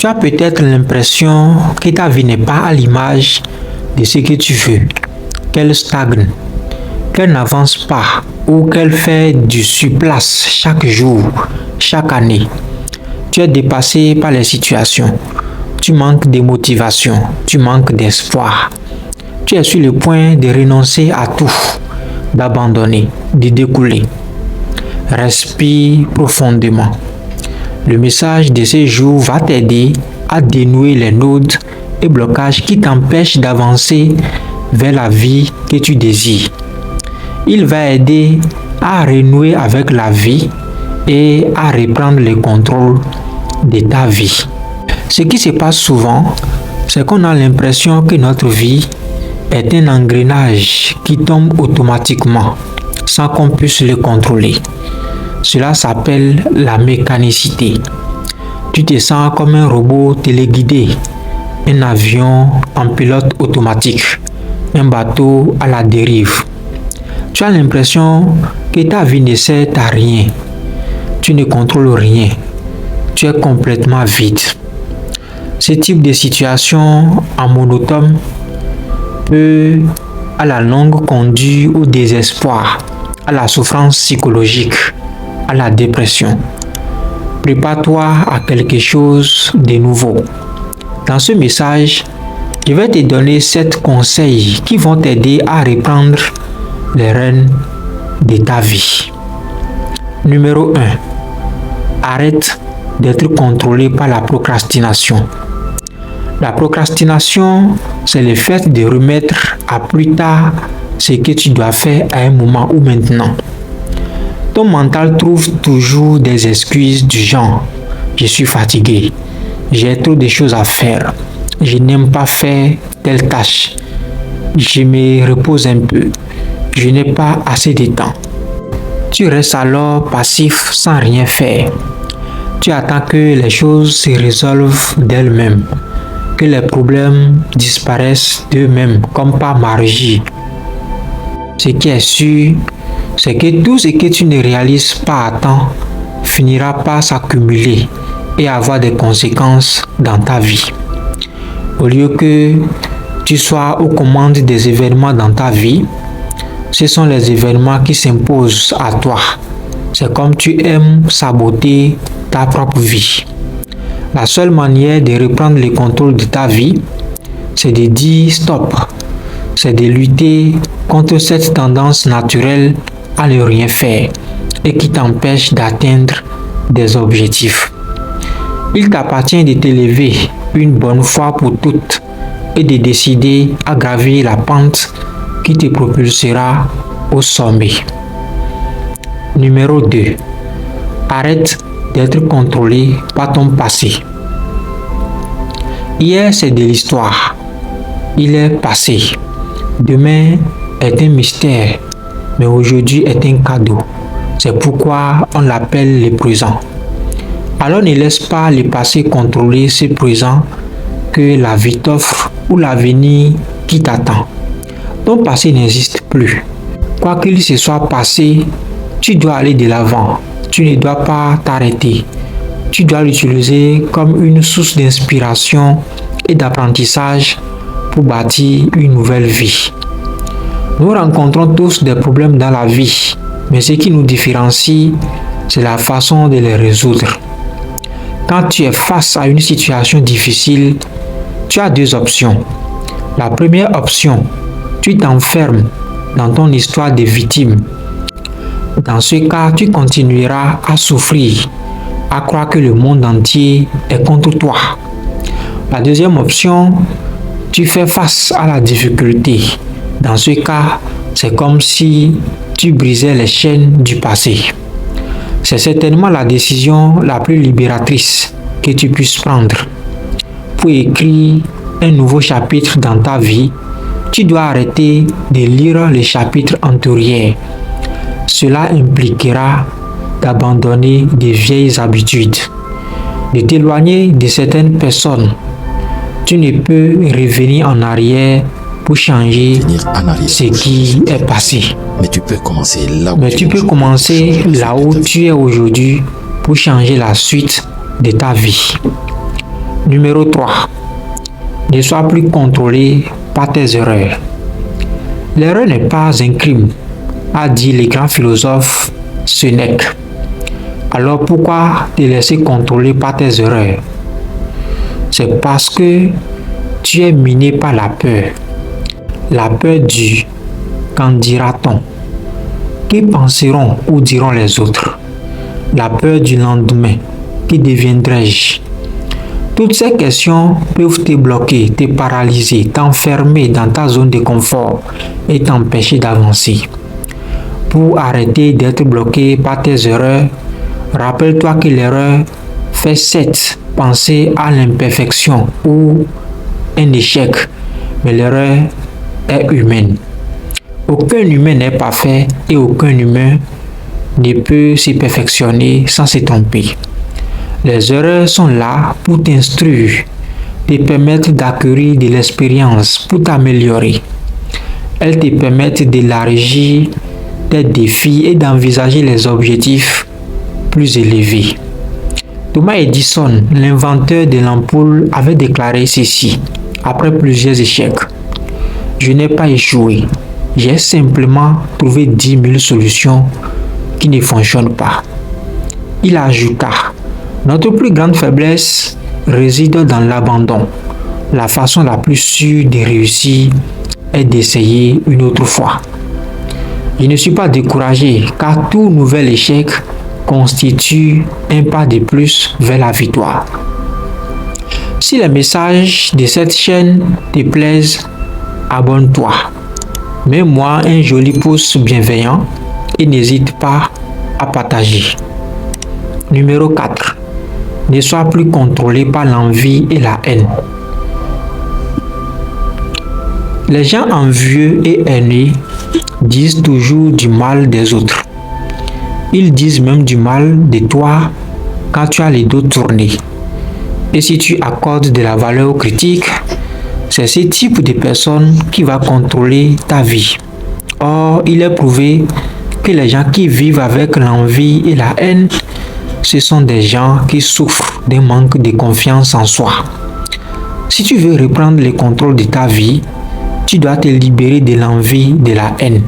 Tu as peut-être l'impression que ta vie n'est pas à l'image de ce que tu veux, qu'elle stagne, qu'elle n'avance pas ou qu'elle fait du surplace chaque jour, chaque année. Tu es dépassé par les situations. Tu manques de motivation, tu manques d'espoir. Tu es sur le point de renoncer à tout, d'abandonner, de découler. Respire profondément. Le message de ce jour va t'aider à dénouer les nœuds et blocages qui t'empêchent d'avancer vers la vie que tu désires. Il va aider à renouer avec la vie et à reprendre le contrôle de ta vie. Ce qui se passe souvent, c'est qu'on a l'impression que notre vie est un engrenage qui tombe automatiquement sans qu'on puisse le contrôler. Cela s'appelle la mécanicité. Tu te sens comme un robot téléguidé, un avion en pilote automatique, un bateau à la dérive. Tu as l'impression que ta vie ne sert à rien. Tu ne contrôles rien. Tu es complètement vide. Ce type de situation en monotone peut à la longue conduire au désespoir, à la souffrance psychologique, à la dépression. Prépare-toi à quelque chose de nouveau. Dans ce message, je vais te donner 7 conseils qui vont t'aider à reprendre les rênes de ta vie. Numéro 1. Arrête d'être contrôlé par la procrastination. La procrastination, c'est le fait de remettre à plus tard ce que tu dois faire à un moment ou maintenant. Ton mental trouve toujours des excuses du genre « Je suis fatigué, j'ai trop de choses à faire, je n'aime pas faire telle tâche, je me repose un peu, je n'ai pas assez de temps. » Tu restes alors passif sans rien faire. Tu attends que les choses se résolvent d'elles-mêmes, que les problèmes disparaissent d'eux-mêmes comme par magie. Ce qui est sûr, c'est que tout ce que tu ne réalises pas à temps finira par s'accumuler et avoir des conséquences dans ta vie. Au lieu que tu sois aux commandes des événements dans ta vie, ce sont les événements qui s'imposent à toi. C'est comme tu aimes saboter ta propre vie. La seule manière de reprendre le contrôle de ta vie, c'est de dire stop. C'est de lutter contre cette tendance naturelle à ne rien faire et qui t'empêche d'atteindre des objectifs. Il t'appartient de te lever une bonne fois pour toutes et de décider à gravir la pente qui te propulsera au sommet. Numéro 2. Arrête d'être contrôlé par ton passé. Hier, c'est de l'histoire. Il est passé. Demain est un mystère, mais aujourd'hui est un cadeau. C'est pourquoi on l'appelle le présent. Alors ne laisse pas le passé contrôler ce présent que la vie t'offre ou l'avenir qui t'attend. Ton passé n'existe plus. Quoi qu'il se soit passé, tu dois aller de l'avant. Tu ne dois pas t'arrêter. Tu dois l'utiliser comme une source d'inspiration et d'apprentissage pour bâtir une nouvelle vie. Nous rencontrons tous des problèmes dans la vie, mais ce qui nous différencie, c'est la façon de les résoudre. Quand tu es face à une situation difficile, tu as 2 options. La première option, tu t'enfermes dans ton histoire de victime. Dans ce cas, tu continueras à souffrir, à croire que le monde entier est contre toi. La deuxième option, tu fais face à la difficulté. Dans ce cas, c'est comme si tu brisais les chaînes du passé. C'est certainement la décision la plus libératrice que tu puisses prendre. Pour écrire un nouveau chapitre dans ta vie, tu dois arrêter de lire les chapitres antérieurs. Cela impliquera d'abandonner des vieilles habitudes, de t'éloigner de certaines personnes. Tu ne peux revenir en arrière pour changer ce qui est passé. Mais tu peux commencer là où tu es aujourd'hui pour changer la suite de ta vie. Numéro 3. Ne sois plus contrôlé par tes erreurs. L'erreur n'est pas un crime, a dit le grand philosophe Sénèque. Alors pourquoi te laisser contrôler par tes erreurs? C'est parce que tu es miné par la peur. La peur du qu'en dira-t-on? Que penseront ou diront les autres? La peur du lendemain. Que deviendrai-je? Toutes ces questions peuvent te bloquer, te paralyser, t'enfermer dans ta zone de confort et t'empêcher d'avancer. Pour arrêter d'être bloqué par tes erreurs, rappelle-toi que l'erreur fait certes penser à l'imperfection ou un échec, mais l'erreur est humaine. Aucun humain n'est parfait et aucun humain ne peut se perfectionner sans se tromper. Les erreurs sont là pour t'instruire, te permettre d'acquérir de l'expérience, pour t'améliorer. Elles te permettent d'élargir tes défis et d'envisager les objectifs plus élevés. Thomas Edison, l'inventeur de l'ampoule, avait déclaré ceci après plusieurs échecs. Je n'ai pas échoué, j'ai simplement trouvé 10 000 solutions qui ne fonctionnent pas. Il ajouta: notre plus grande faiblesse réside dans l'abandon. La façon la plus sûre de réussir est d'essayer une autre fois. Je ne suis pas découragé car tout nouvel échec constitue un pas de plus vers la victoire. Si les messages de cette chaîne te plaisent, abonne-toi. Mets-moi un joli pouce bienveillant et n'hésite pas à partager. Numéro 4. Ne sois plus contrôlé par l'envie et la haine. Les gens envieux et haineux disent toujours du mal des autres. Ils disent même du mal de toi quand tu as les dos tournés. Et si tu accordes de la valeur aux critiques, c'est ce type de personne qui va contrôler ta vie. Or, il est prouvé que les gens qui vivent avec l'envie et la haine, ce sont des gens qui souffrent d'un manque de confiance en soi. Si tu veux reprendre le contrôle de ta vie, tu dois te libérer de l'envie, de la haine.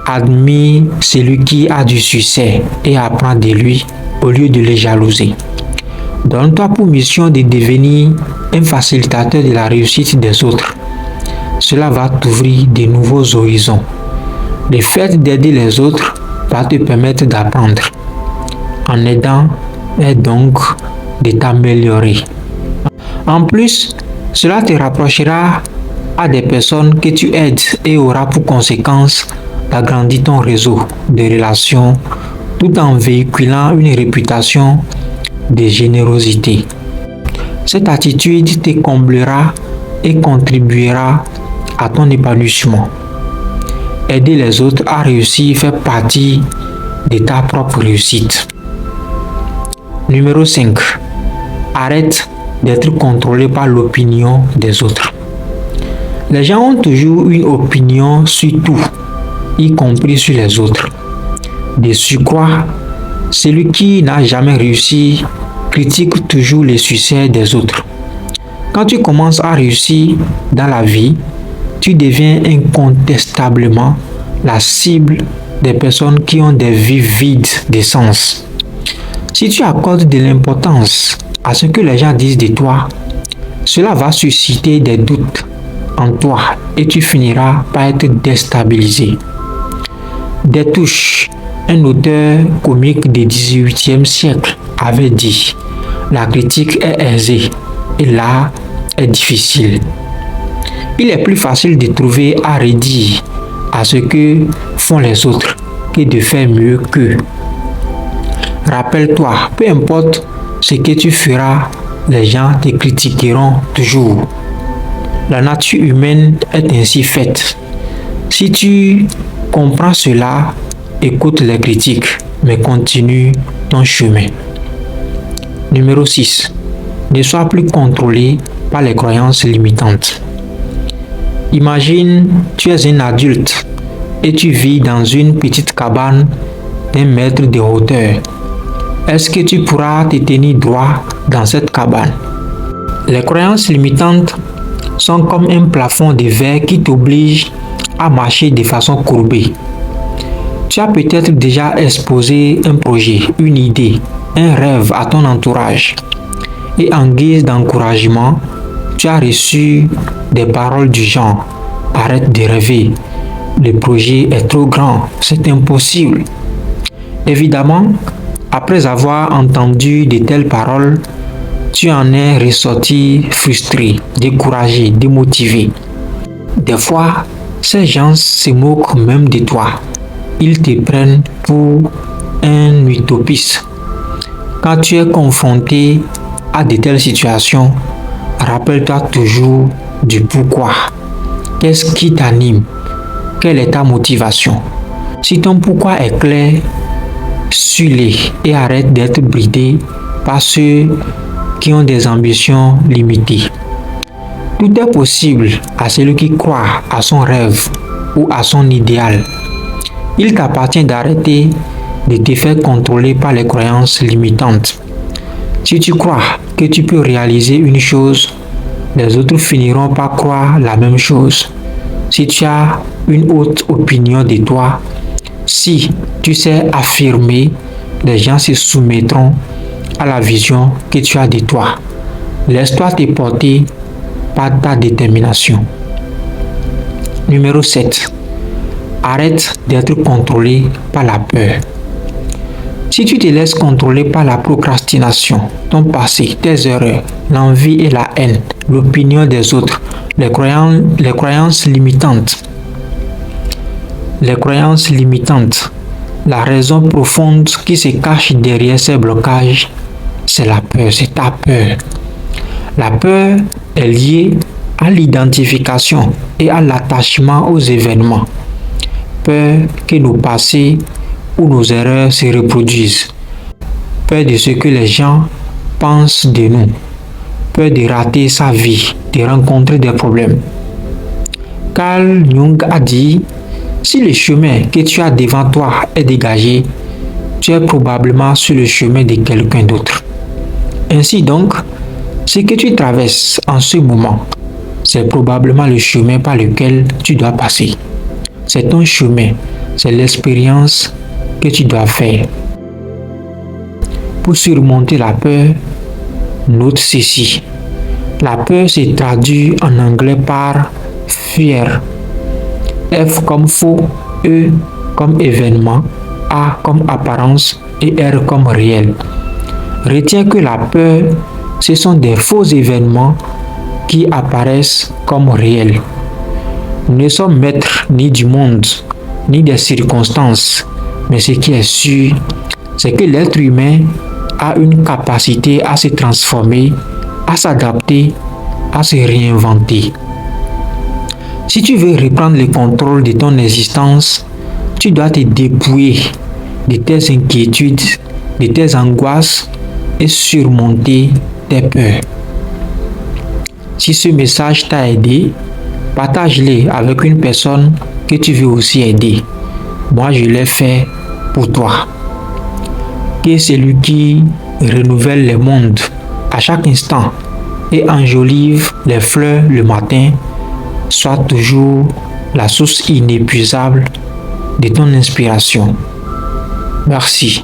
Admire celui qui a du succès et apprends de lui au lieu de le jalouser. Donne-toi pour mission de devenir un facilitateur de la réussite des autres. Cela va t'ouvrir de nouveaux horizons. Le fait d'aider les autres va te permettre d'apprendre. En aidant est donc de t'améliorer. En plus, cela te rapprochera à des personnes que tu aides et aura pour conséquence d'agrandir ton réseau de relations tout en véhiculant une réputation de générosité. Cette attitude te comblera et contribuera à ton épanouissement. Aider les autres à réussir fait partie de ta propre réussite. Numéro 5. Arrête d'être contrôlé par l'opinion des autres. Les gens ont toujours une opinion sur tout, y compris sur les autres. De surcroît, celui qui n'a jamais réussi critique toujours les succès des autres. Quand tu commences à réussir dans la vie, tu deviens incontestablement la cible des personnes qui ont des vies vides de sens. Si tu accordes de l'importance à ce que les gens disent de toi, cela va susciter des doutes en toi et tu finiras par être déstabilisé. Détouche, un auteur comique du XVIIIe siècle, avait dit: la critique est aisée et l'art est difficile. Il est plus facile de trouver à redire à ce que font les autres que de faire mieux qu'eux. Rappelle-toi, peu importe ce que tu feras, les gens te critiqueront toujours. La nature humaine est ainsi faite. Si tu comprends cela, écoute les critiques, mais continue ton chemin. Numéro 6. Ne sois plus contrôlé par les croyances limitantes. Imagine, tu es un adulte et tu vis dans une petite cabane d'1 mètre de hauteur. Est-ce que tu pourras te tenir droit dans cette cabane? Les croyances limitantes sont comme un plafond de verre qui t'oblige à marcher de façon courbée. Tu as peut-être déjà exposé un projet, une idée, un rêve à ton entourage. Et en guise d'encouragement, tu as reçu des paroles du genre « Arrête de rêver, le projet est trop grand, c'est impossible ». Évidemment, après avoir entendu de telles paroles, tu en es ressorti frustré, découragé, démotivé. Des fois, ces gens se moquent même de toi. Ils te prennent pour un utopiste. Quand tu es confronté à de telles situations, rappelle-toi toujours du pourquoi. Qu'est-ce qui t'anime? Quelle est ta motivation? Si ton pourquoi est clair, suis-le et arrête d'être bridé par ceux qui ont des ambitions limitées. Tout est possible à celui qui croit à son rêve ou à son idéal. Il t'appartient d'arrêter de te faire contrôler par les croyances limitantes. Si tu crois que tu peux réaliser une chose, les autres finiront par croire la même chose. Si tu as une haute opinion de toi, si tu sais affirmer, les gens se soumettront à la vision que tu as de toi. Laisse-toi te porter par ta détermination. Numéro 7. Arrête d'être contrôlé par la peur. Si tu te laisses contrôler par la procrastination, ton passé, tes erreurs, l'envie et la haine, l'opinion des autres, les croyances limitantes, la raison profonde qui se cache derrière ces blocages, c'est la peur, c'est ta peur. La peur est liée à l'identification et à l'attachement aux événements. Peur que nos passés ou nos erreurs se reproduisent. Peur de ce que les gens pensent de nous. Peur de rater sa vie, de rencontrer des problèmes. Carl Jung a dit, si le chemin que tu as devant toi est dégagé, tu es probablement sur le chemin de quelqu'un d'autre. Ainsi donc, ce que tu traverses en ce moment, c'est probablement le chemin par lequel tu dois passer. C'est ton chemin, c'est l'expérience que tu dois faire. Pour surmonter la peur, note ceci. La peur se traduit en anglais par fear. F comme faux, E comme événement, A comme apparence et R comme réel. Retiens que la peur, ce sont des faux événements qui apparaissent comme réels. Nous ne sommes maîtres ni du monde, ni des circonstances, mais ce qui est sûr, c'est que l'être humain a une capacité à se transformer, à s'adapter, à se réinventer. Si tu veux reprendre le contrôle de ton existence, tu dois te dépouiller de tes inquiétudes, de tes angoisses et surmonter tes peurs. Si ce message t'a aidé, partage-le avec une personne que tu veux aussi aider. Moi, je l'ai fait pour toi. Que celui qui renouvelle les mondes à chaque instant et enjolive les fleurs le matin soit toujours la source inépuisable de ton inspiration. Merci.